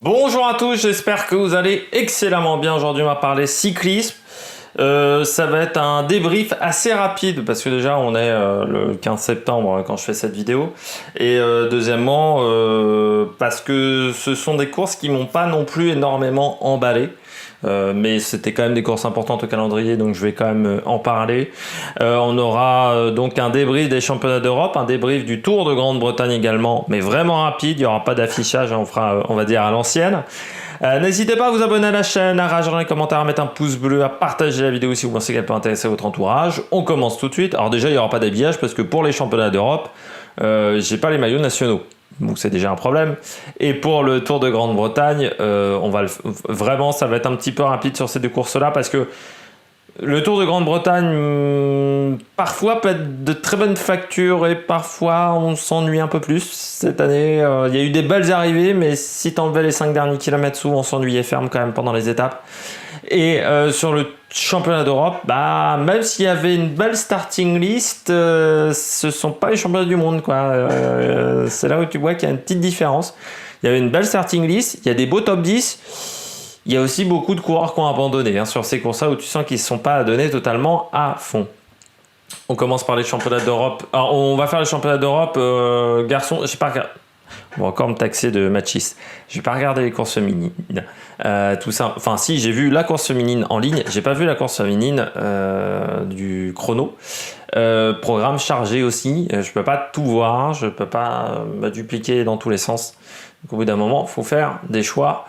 Bonjour à tous, j'espère que vous allez excellemment bien. Aujourd'hui, on va parler cyclisme. Ça va être un débrief assez rapide parce que déjà, on est le 15 septembre quand je fais cette vidéo. Et deuxièmement, parce que ce sont des courses qui m'ont pas non plus énormément emballé. Mais c'était quand même des courses importantes au calendrier, donc je vais quand même en parler. On aura donc un débrief des championnats d'Europe, un débrief du Tour de Grande-Bretagne également, mais vraiment rapide, il n'y aura pas d'affichage, on fera, on va dire, à l'ancienne. N'hésitez pas à vous abonner à la chaîne, à réagir dans les commentaires, à mettre un pouce bleu, à partager la vidéo si vous pensez qu'elle peut intéresser votre entourage. On commence tout de suite. Alors déjà, il n'y aura pas d'habillage parce que pour les championnats d'Europe, j'ai pas les maillots nationaux. Donc c'est déjà un problème. Et pour le Tour de Grande-Bretagne, vraiment, ça va être un petit peu rapide sur ces deux courses-là parce que le Tour de Grande-Bretagne, parfois peut être de très bonne facture et parfois on s'ennuie un peu plus. Cette année, il y a eu des belles arrivées, mais si t'enlevais les 5 derniers kilomètres sous, on s'ennuyait ferme quand même pendant les étapes. Et sur le championnat d'Europe, même s'il y avait une belle starting list, ce sont pas les championnats du monde, quoi. C'est là où tu vois qu'il y a une petite différence. Il y avait une belle starting list, il y a des beaux top 10. Il y a aussi beaucoup de coureurs qui ont abandonné sur ces courses-là où tu sens qu'ils ne sont pas donnés totalement à fond. On commence par les championnats d'Europe. Alors, on va faire les championnats d'Europe garçons. Je sais pas. On va encore me taxer de machiste. Je vais pas regarder les courses féminines. Tout ça. Enfin, si, j'ai vu la course féminine en ligne. J'ai pas vu la course féminine du chrono. Programme chargé aussi. Je peux pas tout voir. Je peux pas me dupliquer dans tous les sens. Donc, au bout d'un moment, il faut faire des choix.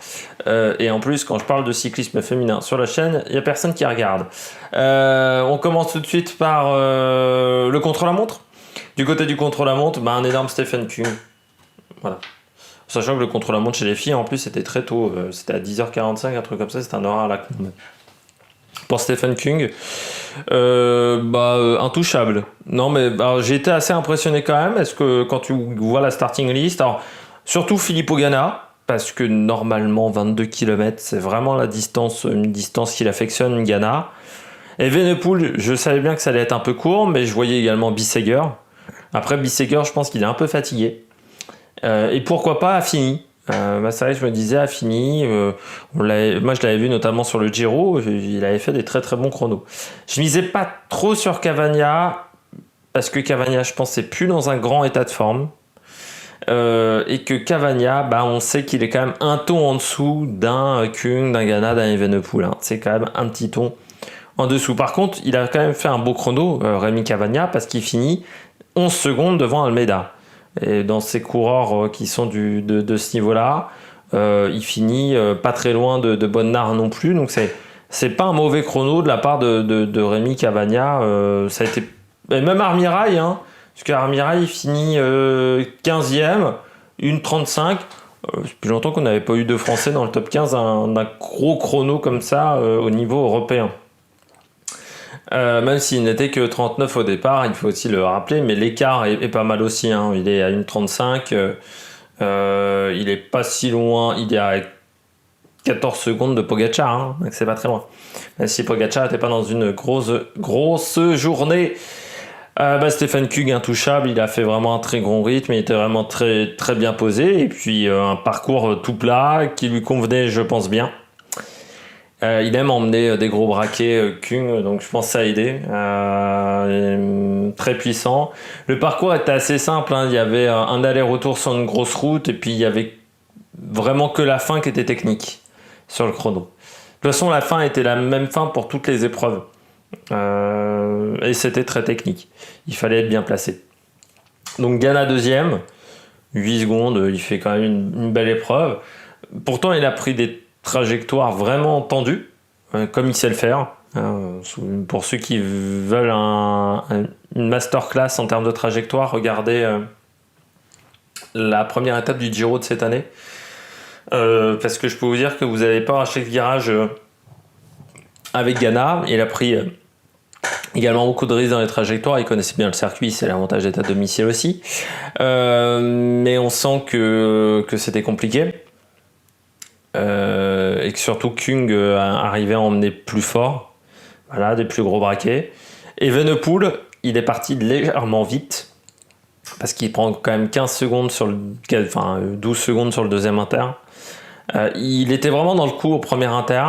Et en plus, quand je parle de cyclisme féminin sur la chaîne, il n'y a personne qui regarde. On commence tout de suite par le contre-la-montre. Du côté du contre-la-montre, un énorme Stephen Kung. Voilà. Sachant que le contre-la-montre chez les filles, en plus, c'était très tôt. C'était à 10h45, un truc comme ça. C'était un horaire à la con. Pour Stephen Kung, intouchable. Non, mais j'ai été assez impressionné quand même. Est-ce que quand tu vois la starting list, alors surtout Filippo Ganna, parce que normalement 22 km, c'est vraiment une distance qu'il affectionne, Ganna. Et Evenepoel, je savais bien que ça allait être un peu court, mais je voyais également Bissegger. Après Bissegger, je pense qu'il est un peu fatigué. Et pourquoi pas Affini. C'est vrai que je me disais Affini, moi je l'avais vu notamment sur le Giro, il avait fait des très très bons chronos. Je misais pas trop sur Cavagna, parce que Cavagna, je pense, c'est plus dans un grand état de forme. Et que Cavagna, on sait qu'il est quand même un ton en dessous d'un Kung, d'un Ganna, d'un Evenepoel. C'est quand même un petit ton en dessous. Par contre, il a quand même fait un beau chrono, Rémi Cavagna, parce qu'il finit 11 secondes devant Almeida. Et dans ces coureurs qui sont de ce niveau-là, il finit pas très loin de Bonnard non plus. Donc c'est pas un mauvais chrono de la part de Rémi Cavagna. Ça a été... Et même Armirail, parce qu'Armirail finit 15e, 1,35. Depuis longtemps qu'on n'avait pas eu de Français dans le top 15 d'un gros chrono comme ça au niveau européen. Même s'il n'était que 39 au départ, il faut aussi le rappeler, mais l'écart est pas mal aussi. Il est à 1,35. Il est pas si loin, il est à 14 secondes de Pogacar, donc c'est pas très loin. Même si Pogacar n'était pas dans une grosse journée. Stephen Kung intouchable, il a fait vraiment un très gros rythme, il était vraiment très, très bien posé, et puis un parcours tout plat qui lui convenait, je pense, bien. Il aime emmener des gros braquets Kung, donc je pense que ça a aidé. Très puissant. Le parcours était assez simple, il y avait un aller-retour sur une grosse route, et puis il y avait vraiment que la fin qui était technique sur le chrono. De toute façon, la fin était la même fin pour toutes les épreuves. Et c'était très technique. Il fallait être bien placé. Donc Ganna deuxième, 8 secondes, il fait quand même une belle épreuve. Pourtant, il a pris des trajectoires vraiment tendues, comme il sait le faire. Pour ceux qui veulent une masterclass en termes de trajectoire, regardez la première étape du Giro de cette année. Parce que je peux vous dire que vous n'avez pas à chaque virage avec Ganna. Il a pris également beaucoup de risques dans les trajectoires. Il connaissait bien le circuit, c'est l'avantage d'être à domicile aussi. Mais on sent que c'était compliqué. Et que surtout Kung arrivait à emmener plus fort. Voilà, des plus gros braquets. Evenepoel, il est parti légèrement vite. Parce qu'il prend quand même 12 secondes sur le deuxième inter. Il était vraiment dans le coup au premier inter.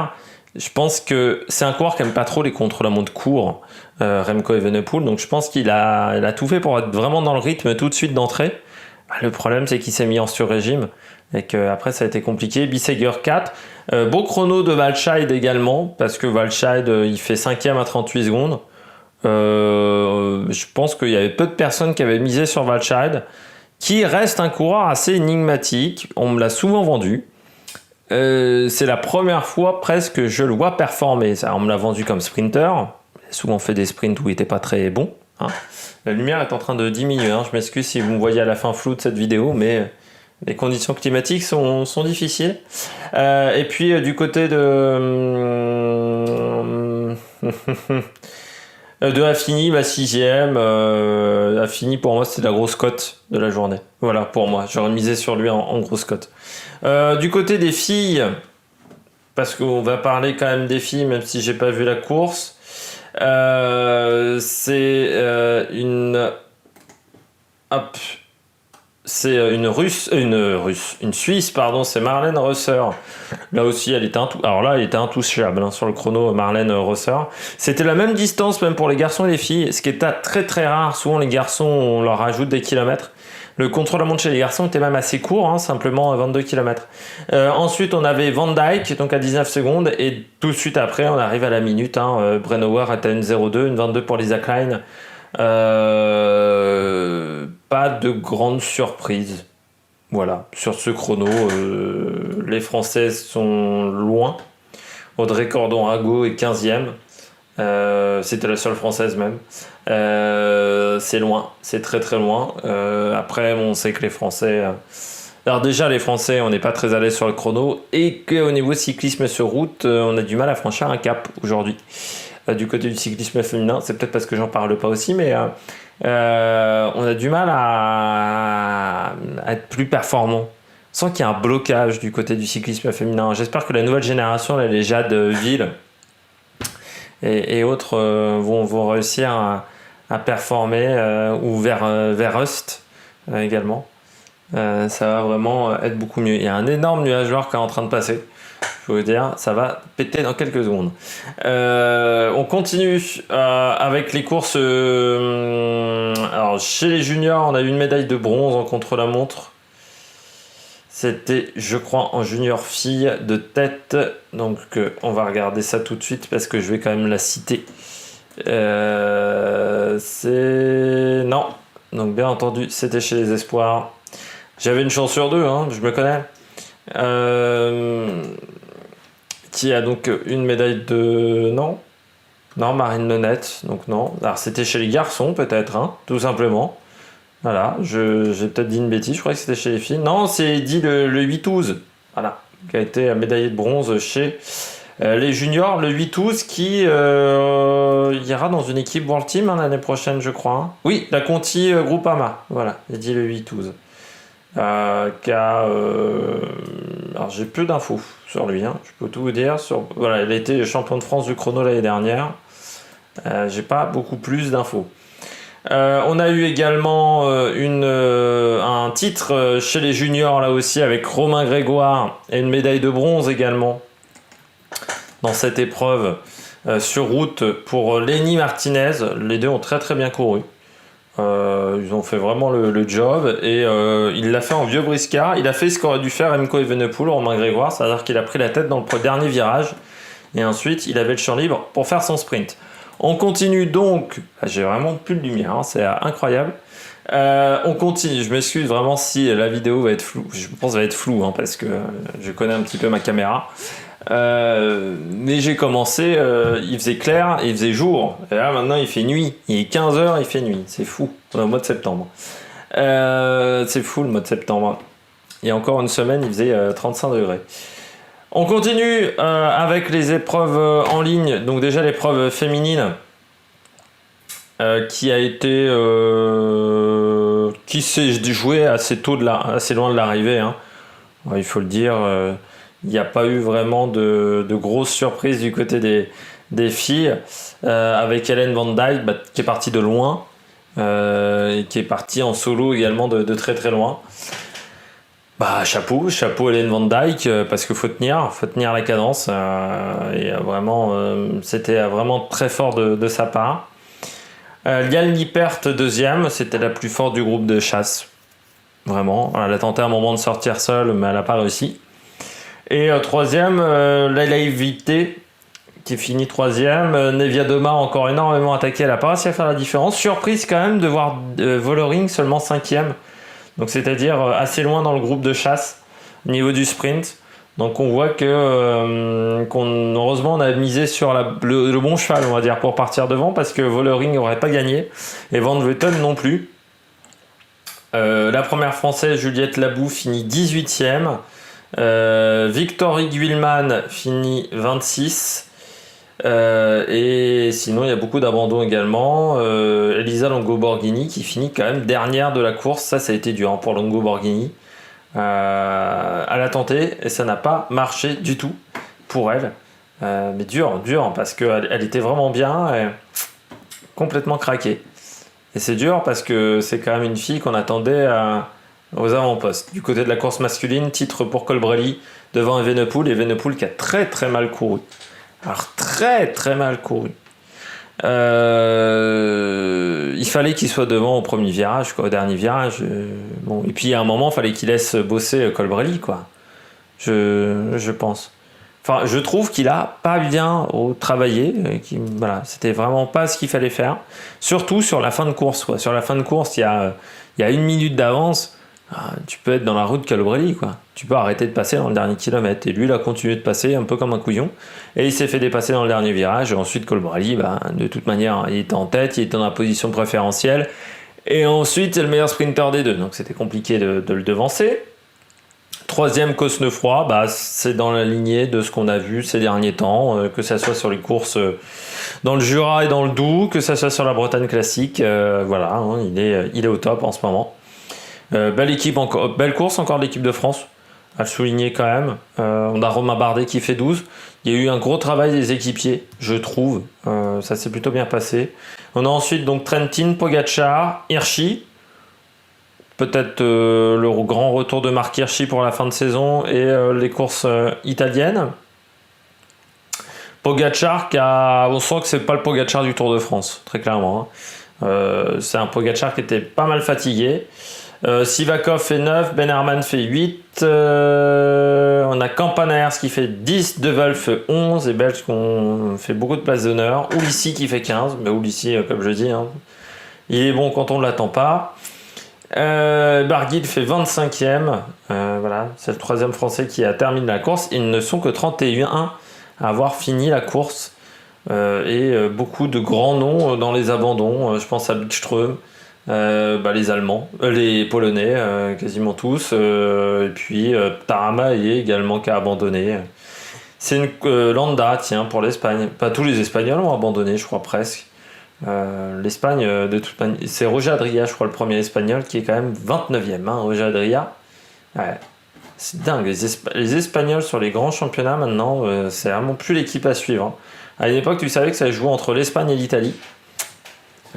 Je pense que c'est un coureur qui aime pas trop les contre-la-montre courts, Remco Evenepoel. Donc je pense qu'il a tout fait pour être vraiment dans le rythme tout de suite d'entrée. Le problème, c'est qu'il s'est mis en sur-régime et qu'après, ça a été compliqué. Bissegger 4. Beau chrono de Walscheid également, parce que Walscheid, il fait 5e à 38 secondes. Je pense qu'il y avait peu de personnes qui avaient misé sur Walscheid, qui reste un coureur assez énigmatique. On me l'a souvent vendu. C'est la première fois presque que je le vois performer. On me l'a vendu comme sprinter. Il a souvent fait des sprints où il n'était pas très bon. Hein. La lumière est en train de diminuer. Hein. Je m'excuse si vous me voyez à la fin flou de cette vidéo, mais les conditions climatiques sont difficiles. Et puis du côté de Affini, 6e. Affini, pour moi, c'était la grosse cote de la journée. Voilà, pour moi. J'aurais misé sur lui en grosse cote. Du côté des filles, parce qu'on va parler quand même des filles, même si j'ai pas vu la course, c'est une Suisse, pardon, c'est Marlène Rösser. Là aussi, elle était intouchable hein, sur le chrono, Marlène Rösser. C'était la même distance même pour les garçons et les filles, ce qui est très très rare. Souvent, les garçons, on leur rajoute des kilomètres. Le contre-la-montre chez les garçons était même assez court, hein, simplement 22 km. Ensuite, on avait Van Dijk, donc à 19 secondes, et tout de suite après, on arrive à la minute. Brennauer est à une 0,2, une 22 pour Lisa Klein. Pas de grande surprise. Voilà, sur ce chrono, les Françaises sont loin. Audrey Cordon-Rago est 15e. C'était la seule Française même. C'est loin, c'est très très loin. Après, on sait que les Français... Alors déjà, les Français, on n'est pas très à l'aise sur le chrono et qu'au niveau cyclisme sur route, on a du mal à franchir un cap aujourd'hui. Du côté du cyclisme féminin, c'est peut-être parce que j'en parle pas aussi, mais on a du mal à être plus performant. Sans qu'il y ait un blocage du côté du cyclisme féminin. J'espère que la nouvelle génération, les Jade Ville et autres vont réussir à performer ou vers Rust également. Ça va vraiment être beaucoup mieux. Il y a un énorme nuage noir qui est en train de passer. Je peux vous dire, ça va péter dans quelques secondes. On continue avec les courses. Alors, chez les juniors, on a eu une médaille de bronze en contre-la-montre. C'était, je crois, en junior fille de tête. Donc, on va regarder ça tout de suite parce que je vais quand même la citer. Non. Donc, bien entendu, c'était chez les espoirs. J'avais une chance sur deux, hein, je me connais. Qui a donc une médaille de... Non, Marine Lenette, donc non. Alors, c'était chez les garçons, peut-être, hein, tout simplement. Voilà, j'ai peut-être dit une bêtise, je crois que c'était chez les filles. Non, c'est dit le 8-12, voilà, qui a été médaillé de bronze chez les juniors. Le 8-12 qui ira dans une équipe World Team hein, l'année prochaine, je crois. Hein. Oui, la Conti Groupama, voilà, il dit le 8-12. Alors j'ai peu d'infos sur lui, hein, je peux tout vous dire. Voilà, il a été champion de France du chrono l'année dernière. J'ai pas beaucoup plus d'infos. On a eu également un titre chez les juniors là aussi avec Romain Grégoire et une médaille de bronze également dans cette épreuve sur route pour Lenny Martinez. Les deux ont très très bien couru. Ils ont fait vraiment le job et il l'a fait en vieux briscard. Il a fait ce qu'aurait dû faire Remco Evenepoel, Romain Grégoire, c'est-à-dire qu'il a pris la tête dans le dernier virage et ensuite il avait le champ libre pour faire son sprint. On continue donc, j'ai vraiment plus de lumière, hein, c'est incroyable. On continue, je m'excuse vraiment si la vidéo va être floue, je pense va être floue hein, parce que je connais un petit peu ma caméra. Mais j'ai commencé, il faisait clair et il faisait jour. Et là maintenant il fait nuit. Il est 15h, il fait nuit. C'est fou. On est au mois de septembre. C'est fou le mois de septembre. Il y a encore une semaine, il faisait 35 degrés. On continue avec les épreuves en ligne. Donc déjà l'épreuve féminine qui a été qui s'est jouée assez loin de l'arrivée. Hein. Il faut le dire. Il n'y a pas eu vraiment de grosses surprises du côté des filles, avec Hélène Van Dijk qui est partie de loin et qui est partie en solo également de très très loin. Bah, chapeau Hélène Van Dyke, parce qu'il faut tenir la cadence. Et vraiment, c'était vraiment très fort de sa part. Liane Lippert, deuxième, c'était la plus forte du groupe de chasse. Vraiment, elle a tenté un moment de sortir seule, mais elle n'a pas réussi. Et troisième, Laila Vité, qui finit troisième. Nevia Doma encore énormément attaqué, elle n'a pas réussi à faire la différence. Surprise quand même de voir Vollering seulement cinquième. Donc c'est-à-dire assez loin dans le groupe de chasse au niveau du sprint. Donc on voit que heureusement on a misé sur le bon cheval, on va dire, pour partir devant, parce que Vollering n'aurait pas gagné et Van Vleuten non plus. La première française, Juliette Labou, finit 18e. Victorie Guilman finit 26. Et sinon il y a beaucoup d'abandons également. Elisa Longo Borghini qui finit quand même dernière de la course. Ça a été dur pour Longo Borghini. Elle a tenté et ça n'a pas marché du tout pour elle. Mais dur parce qu'elle était vraiment bien et complètement craquée. Et c'est dur parce que c'est quand même une fille qu'on attendait aux avant-postes. Du côté de la course masculine, titre pour Colbrelli devant Evenepoel, et Evenepoel qui a très très mal couru. Alors très très mal couru. Il fallait qu'il soit devant au premier virage, au dernier virage. Bon, et puis à un moment, il fallait qu'il laisse bosser Colbrelli, quoi. Je pense. Enfin, je trouve qu'il a pas bien travaillé. Voilà, c'était vraiment pas ce qu'il fallait faire. Surtout sur la fin de course, quoi. Sur la fin de course, il y a 1 minute d'avance. Tu peux être dans la route Colbrelli, quoi. Tu peux arrêter de passer dans le dernier kilomètre. Et lui, il a continué de passer un peu comme un couillon. Et il s'est fait dépasser dans le dernier virage. Et ensuite, Colbrelli, de toute manière, il était en tête, il était dans la position préférentielle. Et ensuite, c'est le meilleur sprinter des deux. Donc c'était compliqué de le devancer. Troisième, Cosnefroy, c'est dans la lignée de ce qu'on a vu ces derniers temps, que ça soit sur les courses dans le Jura et dans le Doubs, que ça soit sur la Bretagne classique. Voilà, hein, il est au top en ce moment. Belle course encore de l'équipe de France, à le souligner quand même. On a Romain Bardet qui fait 12. Il y a eu un gros travail des équipiers, je trouve. Ça s'est plutôt bien passé. On a ensuite donc Trentin, Pogačar, Hirschi. Peut-être le grand retour de Marc Hirschi pour la fin de saison et les courses italiennes. Pogačar, on sent que c'est pas le Pogačar du Tour de France, très clairement. C'est un Pogačar qui était pas mal fatigué. Sivakov fait 9, Ben Herman fait 8, on a Campaners qui fait 10, De Wolf fait 11, et Belge qui fait beaucoup de places d'honneur. Ulissi qui fait 15, mais Ulissi, comme je dis, hein, il est bon quand on ne l'attend pas. Barguil fait 25e, voilà, c'est le troisième français qui a terminé la course. Ils ne sont que 31 à avoir fini la course, et beaucoup de grands noms dans les abandons. Je pense à Bikström, les Allemands, les Polonais, quasiment tous, et puis Taramae également qui a abandonné. C'est une Landa, tiens, pour l'Espagne. Pas tous les Espagnols ont abandonné, je crois presque. L'Espagne, de toute manière, c'est Roger Adria, je crois, le premier espagnol, qui est quand même 29e. Roger Adria, ouais. C'est dingue. Les Espagnols sur les grands championnats maintenant, c'est vraiment plus l'équipe à suivre. Hein. À une époque, tu savais que ça jouait entre l'Espagne et l'Italie.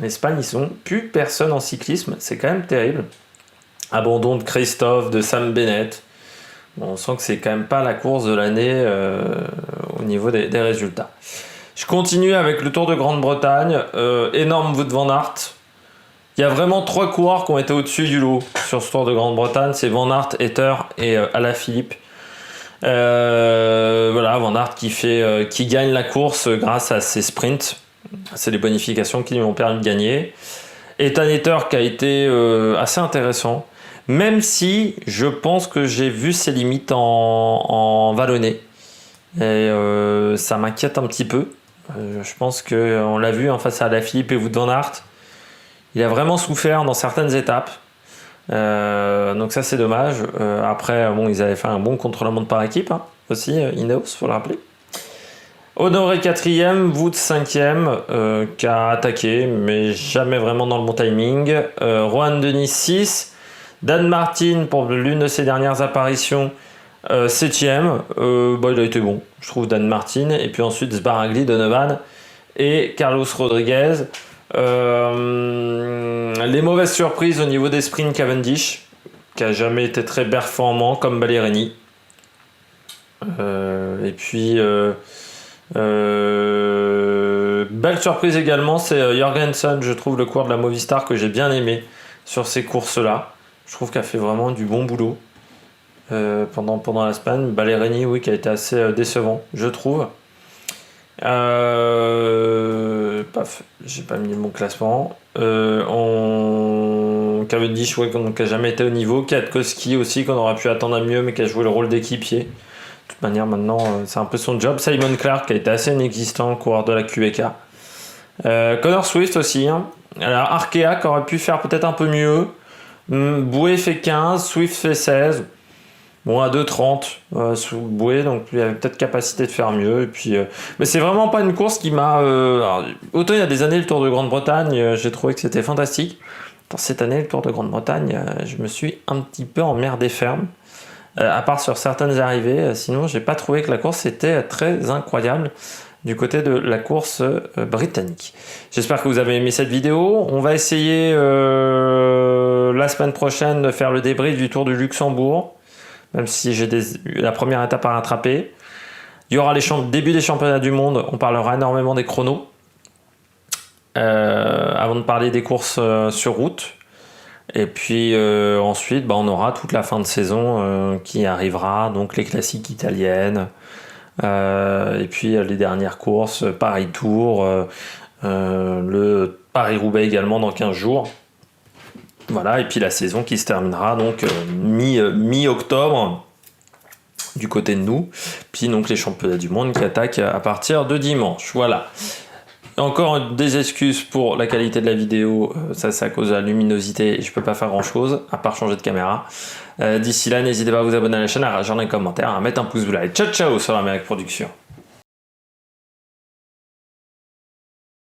L'Espagne, ils sont plus personne en cyclisme, c'est quand même terrible. Abandon de Christophe, de Sam Bennett. Bon, on sent que c'est quand même pas la course de l'année au niveau des résultats. Je continue avec le Tour de Grande-Bretagne. Énorme Wout van Aert. Il y a vraiment 3 coureurs qui ont été au-dessus du lot sur ce Tour de Grande-Bretagne. C'est Van Aert, Etter et Alaphilippe. Voilà, Van Aert qui gagne la course grâce à ses sprints. C'est les bonifications qui lui ont permis de gagner. Ethan Etter qui a été assez intéressant. Même si je pense que j'ai vu ses limites en vallonné. Et ça m'inquiète un petit peu. Je pense qu'on l'a vu face à Alaphilippe et Wout van Aert. Il a vraiment souffert dans certaines étapes. Donc ça c'est dommage. Après, ils avaient fait un bon contre-la-montre par équipe, hein, aussi, Ineos, faut le rappeler. Honoré 4e, Wout 5e, qui a attaqué, mais jamais vraiment dans le bon timing. Rohan Dennis 6. Dan Martin, pour l'une de ses dernières apparitions, 7e. Il a été bon, je trouve, Dan Martin. Et puis ensuite, Sbaragli, Donovan et Carlos Rodriguez. Les mauvaises surprises au niveau des sprints, Cavendish, qui a jamais été très performant comme Ballerini. Et puis belle surprise également, c'est Jorgensen, je trouve, le coureur de la Movistar que j'ai bien aimé sur ces courses-là. Je trouve qu'elle fait vraiment du bon boulot pendant la semaine. Ballerini, oui, qui a été assez décevant, je trouve. Paf, j'ai pas mis mon classement. Cavendish, ouais, qui n'a jamais été au niveau. Kwiatkowski aussi, qu'on aurait pu attendre à mieux, mais qui a joué le rôle d'équipier. De toute manière, maintenant, c'est un peu son job. Simon Clark, qui a été assez inexistant, coureur de la QBK. Connor Swift aussi. Hein. Alors, Arkea, qui aurait pu faire peut-être un peu mieux. Bouet fait 15, Swift fait 16. Bon, à 2,30 sous Bouet, donc il avait peut-être capacité de faire mieux. Et puis, mais c'est vraiment pas une course qui m'a. Autant il y a des années, le Tour de Grande-Bretagne, j'ai trouvé que c'était fantastique. Dans cette année, le Tour de Grande-Bretagne, je me suis un petit peu emmerdé ferme. À part sur certaines arrivées, sinon, j'ai pas trouvé que la course était très incroyable du côté de la course britannique. J'espère que vous avez aimé cette vidéo. On va essayer la semaine prochaine de faire le débrief du Tour du Luxembourg. Même si j'ai la première étape à rattraper. Il y aura les début des championnats du monde, on parlera énormément des chronos. Avant de parler des courses sur route. Et puis ensuite, on aura toute la fin de saison qui arrivera, donc les classiques italiennes, et puis les dernières courses, Paris-Tour, le Paris-Roubaix également dans 15 jours. Voilà, et puis la saison qui se terminera donc mi-octobre du côté de nous. Puis donc les championnats du monde qui attaquent à partir de dimanche. Voilà. Encore des excuses pour la qualité de la vidéo. Ça c'est à cause de la luminosité et je peux pas faire grand chose à part changer de caméra. D'ici là, n'hésitez pas à vous abonner à la chaîne, à rejoindre les commentaires, à mettre un pouce bleu. Ciao ciao sur l'Amérique Production.